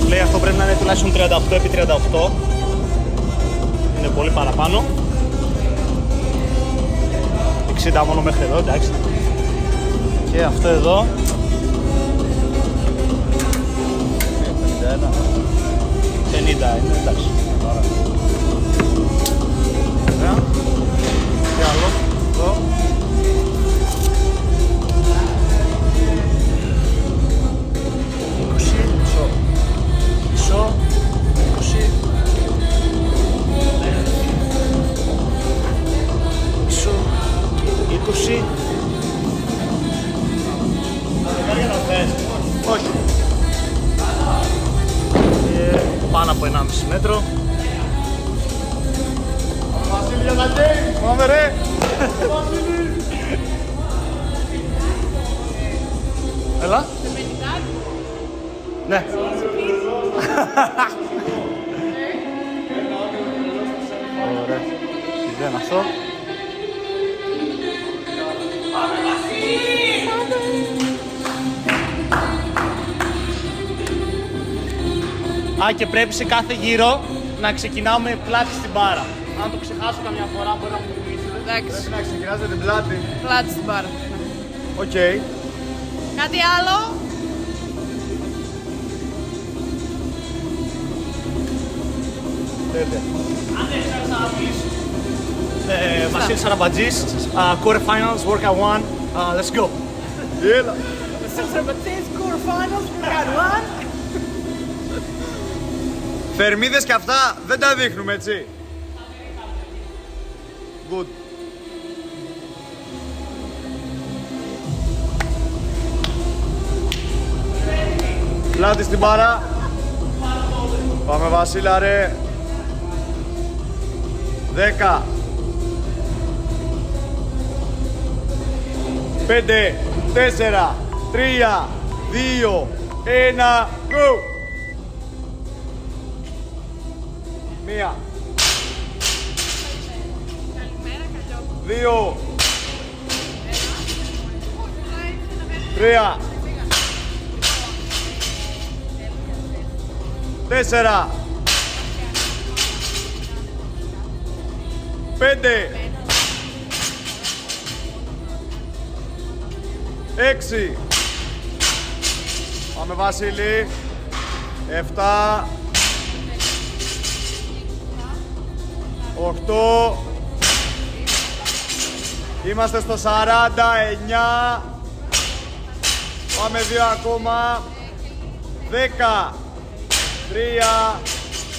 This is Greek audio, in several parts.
Λέει αυτό πρέπει να είναι τουλάχιστον 38 επί 38. Είναι πολύ παραπάνω. 60 μόνο μέχρι εδώ, εντάξει. Και αυτό εδώ 50 είναι, εντάξει. Ωραία. Και άλλο, εδώ. Μισό, 20, μισό, 20. Όχι. Πάνω από 1,5 μέτρο. Βασίλη για τα games! Πάμε ρε! Βασίλη! Έλα. Ναι. Ωραία. Δεν αυτό. Α, και πρέπει σε κάθε γύρο να ξεκινάμε πλάτη στην μπάρα. Αν το ξεχάσω καμιά φορά μπορεί να μου το πείτε. Εντάξει, Πρέπει να ξεκινάσετε την πλάτη. πλάτη στην μπάρα. Οκ. Κάτι άλλο? Τέλεια. Αν δεν θέλεις να πεις Βασίλης Σαραμπατζής, quarter finals, workout one, let's go. Έλα. Score finals, got one. Θερμίδες και αυτά δεν τα δείχνουμε, έτσι. Good. Πλάτη στην μπάρα. Πάμε Βασίλα ρε. 10. 5, 4, 3, 2, 1, go! Μία. Δύο. Τρία. 4. 5. 6. Πάμε Βασίλη. 7. 8. Είμαστε στο 49. Πάμε 2 ακόμα. 10. 3,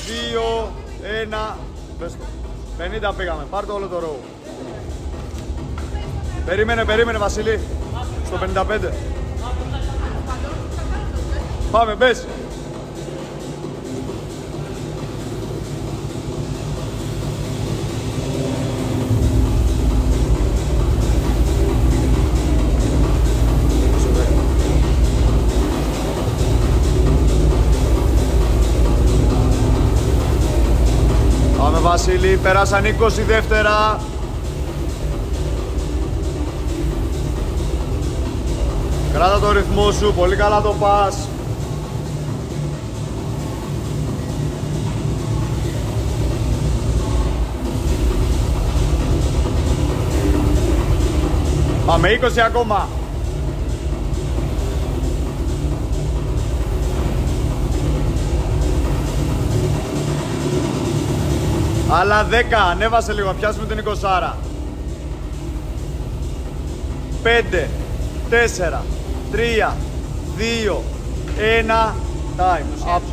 2, 1. Πες το. 50 πήγαμε. Πάρ' το όλο το ρόου. Περίμενε Βασίλη. Στο 55. Πάμε, μπες. Πάμε Βασίλη, περάσαν 20 δεύτερα. Κράτα το ρυθμό σου, πολύ καλά το πας. Πάμε 20 ακόμα. Άλλα 10, ανέβασε λίγο, πιάσουμε την 20. 5, 4, 3, 2, 1, time, άψος.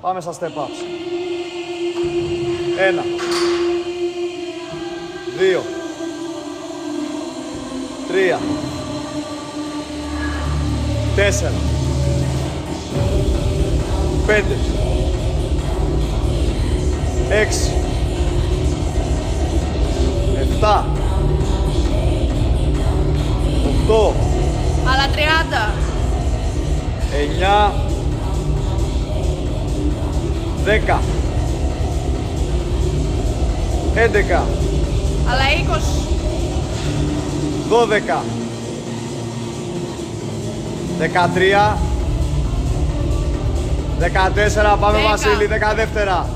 Πάμε στα step ups. 1, 2, 3, 4, 5, 6, 7, 8, Άλλα 30. 9, 10. 11. Αλλά 20. 12. 13. 14. Πάμε 10. Βασίλη, 12.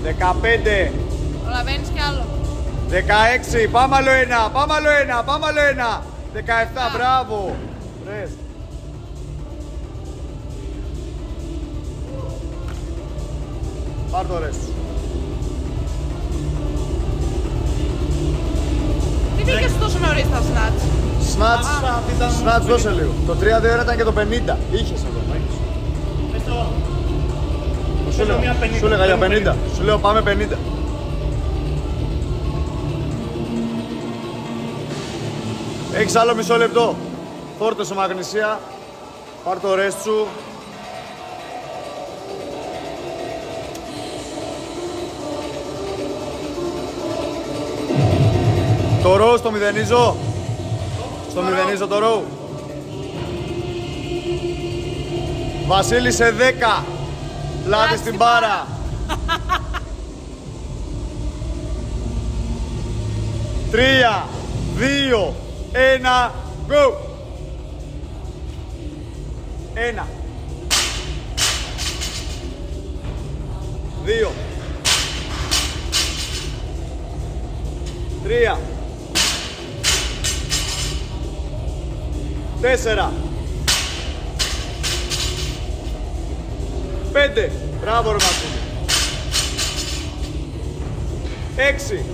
15. Προλαβαίνεις κι άλλο. 16. Πάμε άλλο ένα. Πάμε άλλο ένα. Πάμε άλλο ένα. 17. Μπράβο. Rest. Πάρ' το rest. Τι πήγες τόσο νωρίς στα snatch. Snatch δώσε λίγο. Το 3-2 ήταν και το 50. Είχες ακόμα. Πες το. Σου έλεγα για 50. Σου λέω πάμε 50. Έχεις άλλο μισό λεπτό. Φόρτωσε μαγνησία. Πάρ' το rest σου. Το row στο μηδενίζω. Στο μηδενίζω το row. Βασίλη σε 10. Πλάτη στην μπάρα. 3, 2, 1, go! 1. 2. 3. 4. 5. Μπράβο ρε Μασίλη. 6.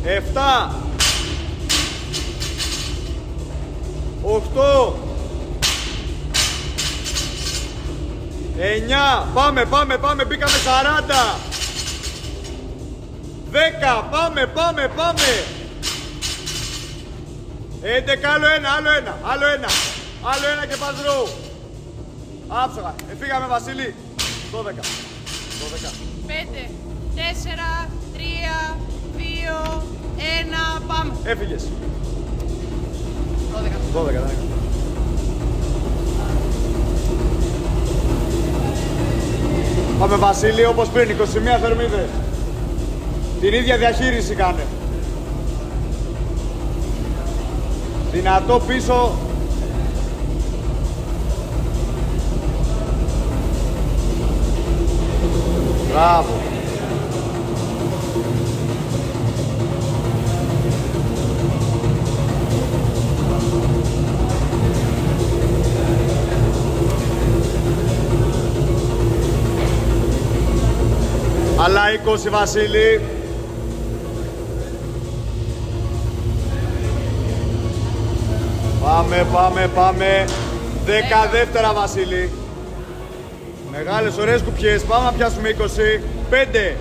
7. 8. 9. Πάμε, πάμε, πάμε. Μπήκαμε 40. 10. Πάμε, πάμε, πάμε. 11. Άλλο ένα, άλλο ένα, άλλο ένα. Άλλο ένα και πας ροου. Άψογα. Εφήγαμε Βασίλη. 12. 12. 5, 4, 3, 2, 1, πάμε. Έφυγες. 12. 12, δεν έκανα. Πάμε Βασίλη, όπως πριν, 21 θερμίδες. Την ίδια διαχείριση κάνε. Δυνατό πίσω. Μπράβο. Άλλα 20 Βασίλη. Πάμε, πάμε, πάμε. 10 δεύτερα Βασίλη. Μεγάλες ωραίες κουπιές. Πάμε να πιάσουμε 20. 5,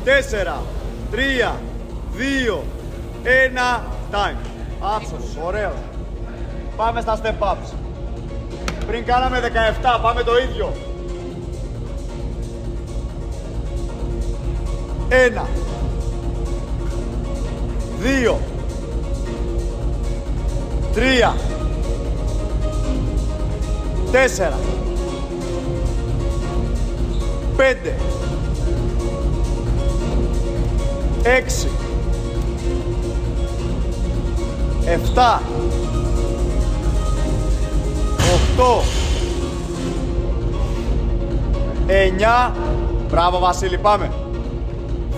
4, 3, 2, 1. Time. Άψος. Ωραίο. Πάμε στα step ups. Πριν κάναμε 17. Πάμε το ίδιο. 1, 2, 3, 4, 5, 6, 7, 8, 9. Μπράβο Βασίλη, πάμε.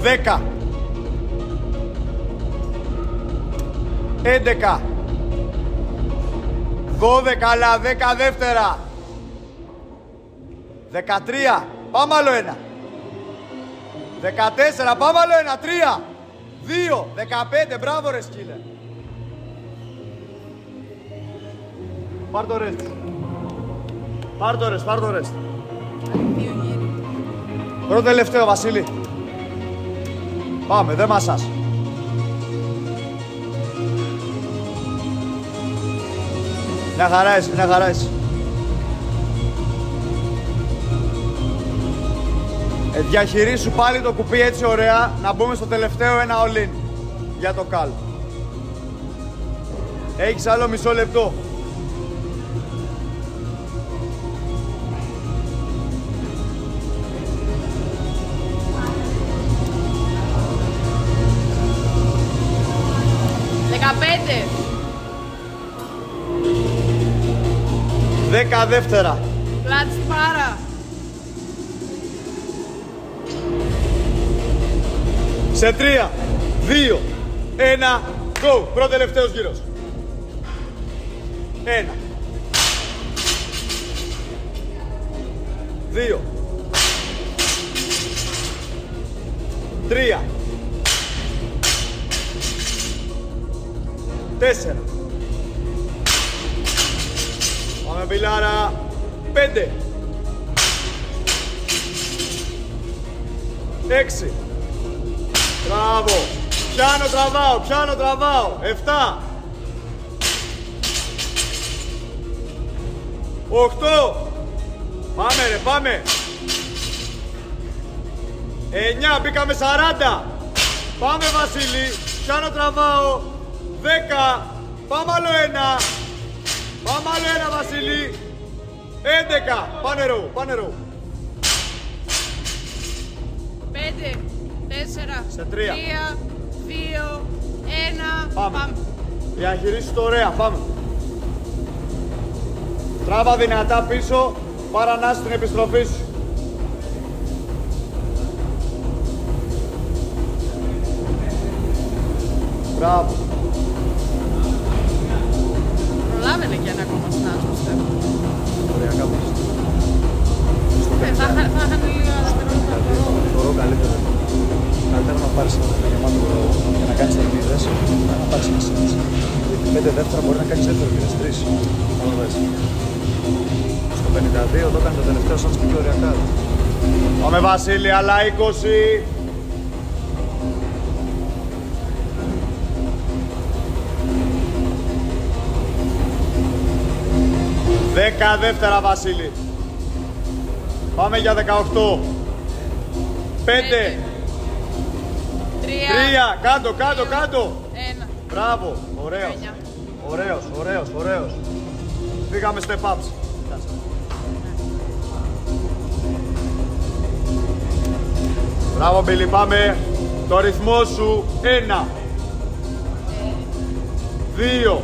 10, 11, 12, αλλά 10 δεύτερα. 13, πάμε άλλο ένα. 14, πάμε άλλο ένα. 3, 2, 15, μπράβο ρε σκύλε. Πάρ' το rest. Πάρ' το rest, πάρ' το rest. Πρώτο τελευταίο Βασίλη. Πάμε, δεν μασάς. Μια χαρά είσαι, μια χαρά είσαι. Διαχειρίσου πάλι το κουπί έτσι ωραία, να μπούμε στο τελευταίο ένα all-in για το καλ. Έχεις άλλο μισό λεπτό. 10 δεύτερα. Πλάτη στην μπάρα. Σε 3, 2, 1, go! Πρώτο τελευταίος γύρος. 1, 2, 3, 4. Πάμε πιλάρα. 5, 6. Μπράβο. Πιάνω, τραβάω. 7. 8. Πάμε ρε, πάμε. 9, μπήκαμε 40. Πάμε Βασίλη. Πιάνω, τραβάω. 10. Πάμε άλλο ένα. Βασίλη. 11. Πάνε ρο. 5, 4, Σε 3. 3, 2, 1. Πάμε. Διαχειρίσου το ωραία, πάμε. Τράβα δυνατά πίσω, πάρα να στην επιστροφή σου. Μπράβο. Προλάβαινε και ένα ακόμα snatch, πιστεύω. Ωραία, κάπως. Θα είχαν λίγα δευτερόλεπτα. Μπορώ καλύτερα. Καλύτερα να πάρεις ένα γεμάτο και να κάνεις ελπίδες, να πάρεις ένα σέντς. Γιατί 5 δεύτερα μπορεί να κάνεις δεύτερο και 3. Αλλά δες. Στο 52 το έκανε το τελευταίο σέντς και ωριακά. Πάμε Βασίλη, άλλα 20. Δέκα δεύτερα Βασίλη. Πάμε για 18. 5. 3. Κάτω. 1. Μπράβο. Ωραίος. Πήγαμε step ups. Μπράβο Μπίλι, πάμε. Το ρυθμό σου. 1. 2.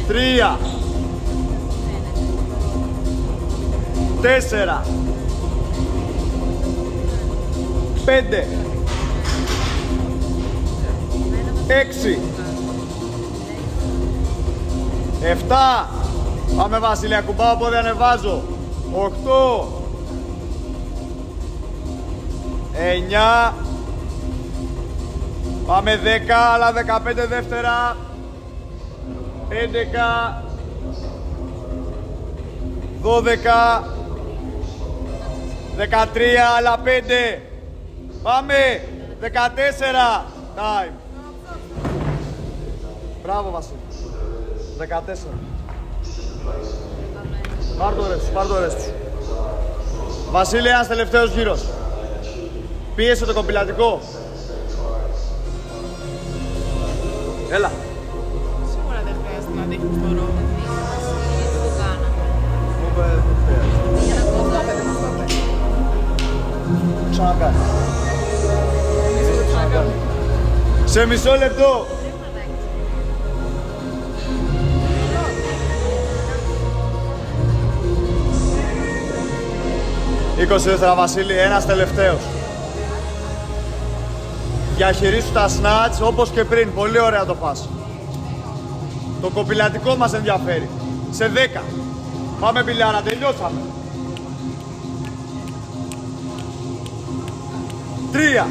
3. 4. 5. 6. 7. Πάμε Βασίλη, ακουμπάω πόδι, ανεβάζω. 8. 9. Πάμε 10, άλλα 15 δεύτερα. 11. 12. 13, άλλα 5. Πάμε. 14. Time. Μπράβο Βασίλη. 14. Πάρ' το ρες σου. Βασίλη, ένας τελευταίος γύρος. Πίεσε το κομπιλατικό. Έλα. Σίγουρα δεν χρειάζεται να δείχνεις το ρόλο. Ξανακάνει. Σε μισό λεπτό. Είκοσι δεύτερα Βασίλη, ένας τελευταίος. Διαχειρίσου τα snatch όπως και πριν, πολύ ωραία το πας. Το κοπηλατικό μας ενδιαφέρει. Σε 10. Πάμε μπιλιάρα, τελειώσαμε. 3,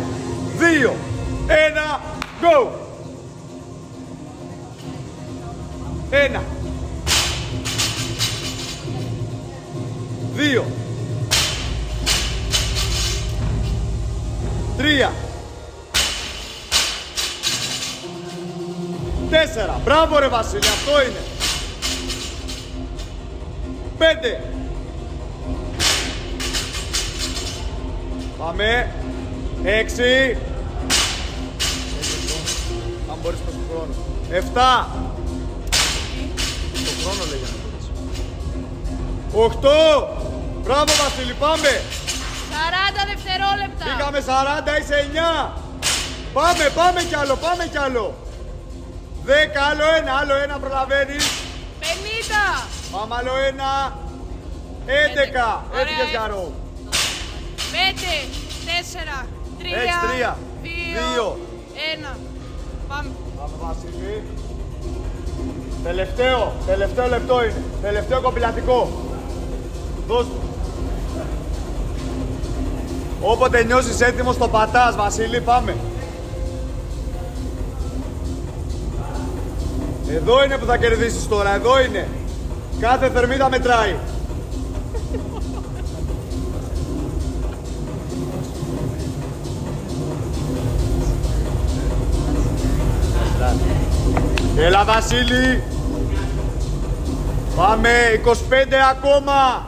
2, 1, go! 1, 2, 3, 4. Μπράβο ρε Βασίλη, αυτό είναι. 5. Πάμε. 6. Αν μπορείς προς τον χρόνο. 7. Το χρόνο λέει για να μπορείς. 8. Μπράβο Βασίλη, πάμε. 40 δευτερόλεπτα. Πήγαμε 40, είσαι 9. Πάμε κι άλλο. 10, άλλο ένα προλαβαίνεις. 50. Πάμε άλλο ένα. 11. Έφυγες για ρο. 5, 4, 3, Έχεις 3, 2, 1. Πάμε. Πάμε Βασίλη. Τελευταίο λεπτό είναι. Τελευταίο κομπηλατικό. Δώσ' του. Όποτε νιώσεις έτοιμος το πατάς Βασίλη, πάμε. Εδώ είναι που θα κερδίσεις τώρα, εδώ είναι. Κάθε θερμίδα μετράει. Έλα Βασίλη. Πάμε, 25 ακόμα.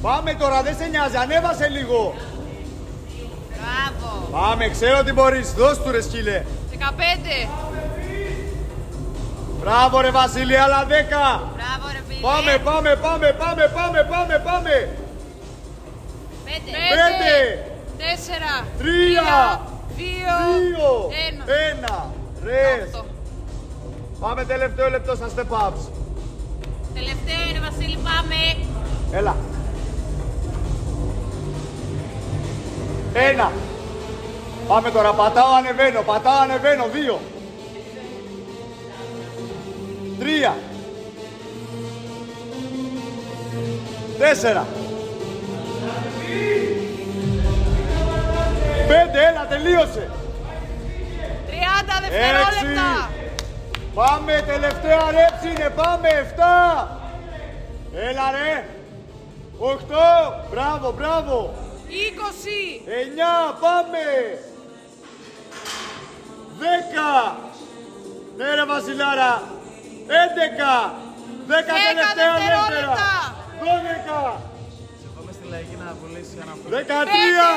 Πάμε τώρα, δεν σε νοιάζει, ανέβασε λίγο. Μπράβο. Πάμε, ξέρω τι μπορείς, δώσ' του ρε σκύλε. 15. Μπράβο ρε Βασίλη, άλλα 10. Μπράβο ρε φίλε. Πάμε. 5, 4, 3, 2, 1. 1. Ρες. Πάμε τελευταίο λεπτό στα step ups. Τελευταίο είναι Βασίλη, πάμε. Έλα. 1. Πάμε τώρα, πατάω, ανεβαίνω. 2. 3. 4. 5, έλα, τελείωσε. 30 δευτερόλεπτα. Πάμε, τελευταία ρέψη είναι, πάμε, 7. Έλα ρε. 8, μπράβο. 20. 9, πάμε. 10. Ναι ρε Βασιλάρα. 11. 10 τελευταία δεύτερα. 12. Πάμε στη λαϊκή να πουλήσει ένα 13.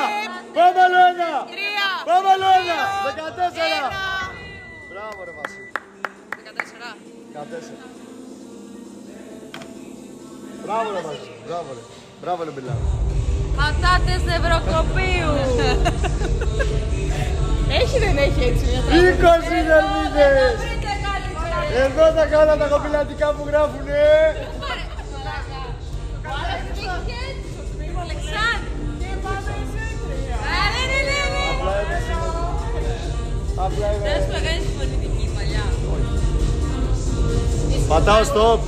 Πάμε άλλο ένα. 3. Πάμε άλλο ένα. 14. Μπράβο ρε Βασίλη. 14. 14. Μπράβο ρε Βασίλη. Μπράβο ρε Μπιλάρα. Πατάτες νευροκοπίου. Έχει δεν έχει έτσι μια 20 θερμίδες. Εδώ τα κάνω τα κοπηλατικά που γράφουνε. Απλά είναι. Δεν σου έκανε τη φωνητική παλιά. Πατάω stop.